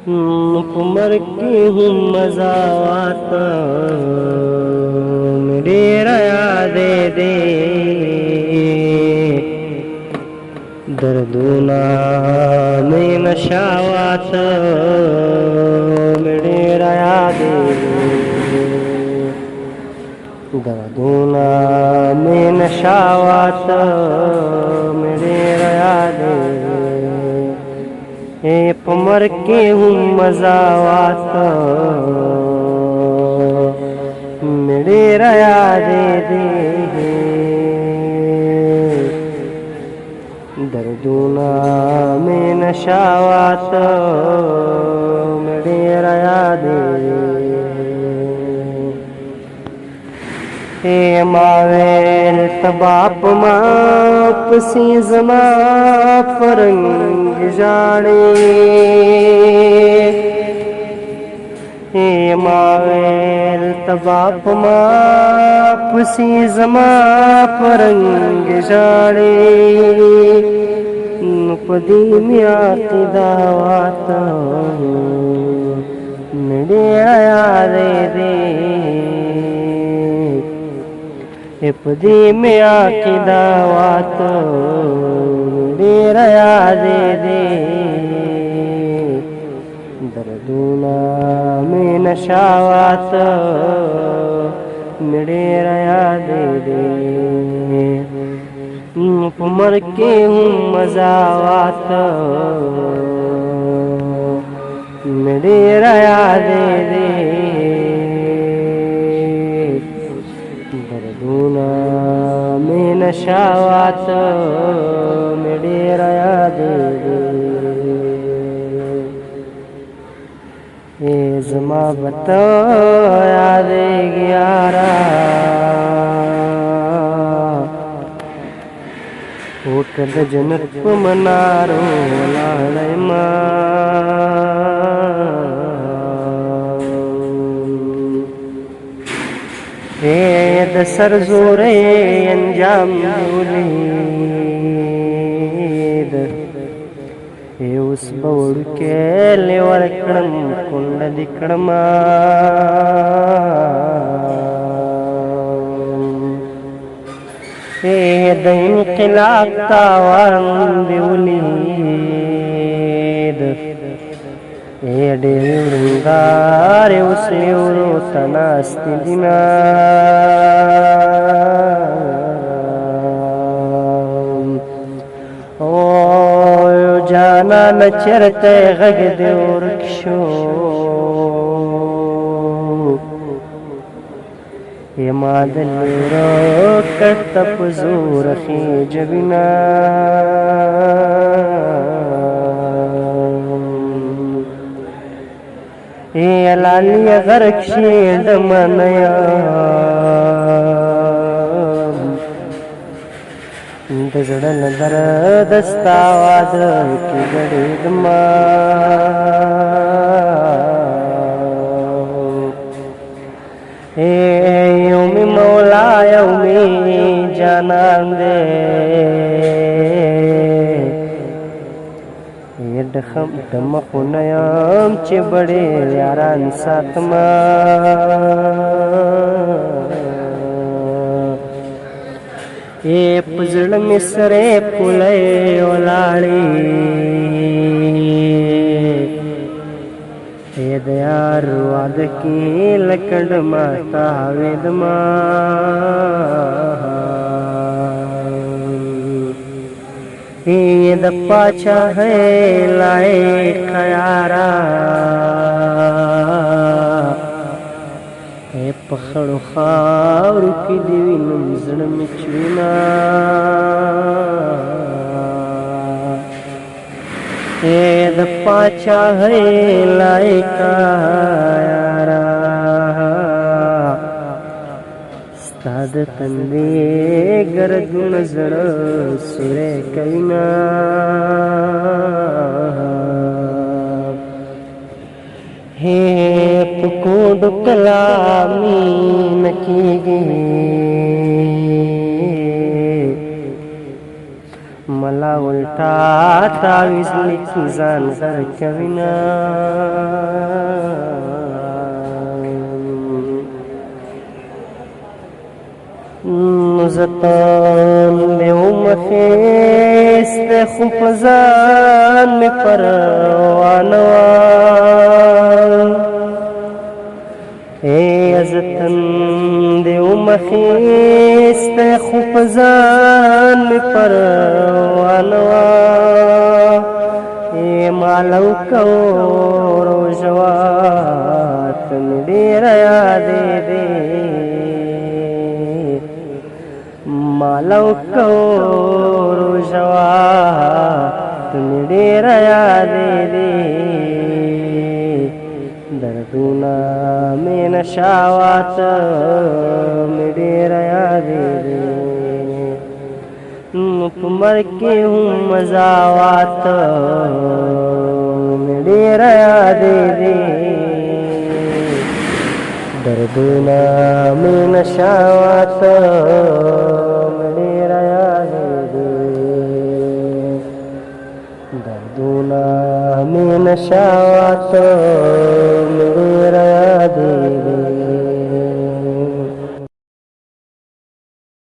पुमर की हूँ मज़ावात ढेर यादे दे दर्दुना में नशावात ढेर यादे दर्दुना में नशावात ढेर यादे ए पुमर के हूँ मज़ावात मेरे रया दे दे दर्दुना में नशावात मेरे रया दे ए मावेल तबाप माप सी जमा फरंग जाने ए मावेल तबाप माप सी जमा फरंग जाने नुपदी मिया की दावत मेरे आया रे दे इपदी में आकी दावत मेरे यादे दे दर्दुना में नशावात मेरे यादे दे पुमर के हूँ मज़ावात मेरे यादे दे दर्दुना में नशावात मेरे यादे दे ए जमा बता यादे ग्यारा होटल जनत मनारो लाल मां द सर जोरे अंजाम उलीद ए उस बौड़ के लेवर कड़म कुंड दिकड़मा ए दैन खिलाफ तावान उलीद ए डेरुंगार उसले उरो तनास्ति दिना ओ जाना न चरते गग दे वृक्षो ये मादल रो कटप जोर खीज बिना ए लाली अगर क्षीण मनया दजड़न दर दस्तावाद की गड़ीद ए उमी मौला उमी जानान दे ये डखम दमक नयम चे बड़े यारान सातमा ए पुजड़ मिसरे पुले ओलाड़ी ए दयार वाद की लकड़ माता वेदमा ए दपाचा है लाए खयारा ए पखड़ खार की देवी नमजड़ मिचविना ए दपाचा है लाए खयारा स्ताद तंदे गर्द नजर सुरे कविना हे पुकोड कलामी नकीगे मला उल्टा तावीज लिखी जान कर कविना زتان دیو مخیست خوپزان می پروانوان اے زتان دیو مخیست خوپزان می پروانوان اے مالو کو روجوات دیر یادی دی مالو کو روجوات دیر یادی دی دردونا میں نشاوات دیر یادی دی پمر کے ہوں مزاوات دیر یادی دی دردونا میں نشاوات دیر یادی دی دردونا میں نشاوات